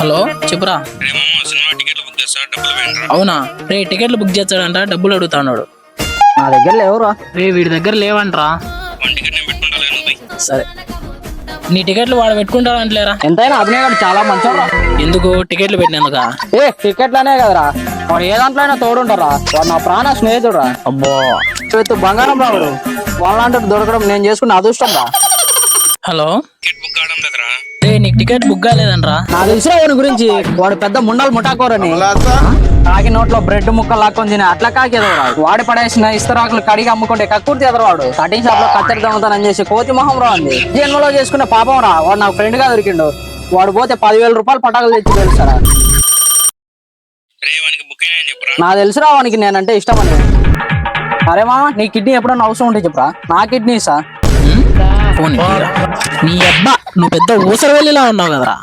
Hello చెప్పురా. Cinema టికెట్లు book చేస్తా, డబ్బులు వేయండి. అవునా రే, టికెట్లు బుక్ చేస్తాడంట, డబ్బులు అడుగుతాడు. నా దగ్గర లేవురా. రే వీడి దగ్గర లేవంట్రా. వన్ టికెట్ నేను పెట్టుకుంటా, బై. సరే, నీ టికెట్లు వాడు పెట్టుకుంటాడంటలేరా. ఎంతైనా అభినయ్ గారు చాలా మంచివారా. ఎందుకు టికెట్లు పెట్టినందుక? టికెట్లనే కదరా, వాడు ఏ దాంట్లో అయినా తోడుంటారా. వాడు నా ప్రాణ స్నేహితుడు రా. అబ్బో, బంగారం రావుడు వాళ్ళంటే దొరకడం నేను చేసుకున్న అదృష్టం రా. హలో, టికెట్ బుక్ కావడం లేదురా. రే నీకు టికెట్ బుక్ కాలేదంట్రా. నాకు తెలిసిన వాడి గురించి, వాడు పెద్ద ముండలు ముఠాకోరని. కాకి నోట్లో బ్రెడ్ ముక్కలు లాక్కొని తిని అట్లా కాకి ఎదవరా. వాడి పడేసిన ఇస్తరాకులు కడిగి అమ్ముకుంటే కక్కుర్తి ఎదరవాడు. కటింగ్ షాప్ లో కత్తెర దొంగతనం చేసి కోతి మొహం రా అంది. జన్మలో చేసుకునే పాపం రా. వాడు నాకు ఫ్రెండ్ గా దొరికిండు. వాడు పోతే 10,000 రూపాయలు పటాకులు తెచ్చి తెలుస్తారా. రే వానికి బుక్ అయ్యాయని చెప్పురా. నాకు తెలుసురా వానికి నేనంటే ఇష్టం అని. అరే మామ, నీ కిడ్నీ ఎప్పుడన్నా అవసరం ఉంటే చెప్పురా. నా కిడ్నీ సార్. ఫోన్ నీ అబ్బా, నువ్వు పెద్ద ఊసరవెల్లిలా ఉన్నావు కదరా.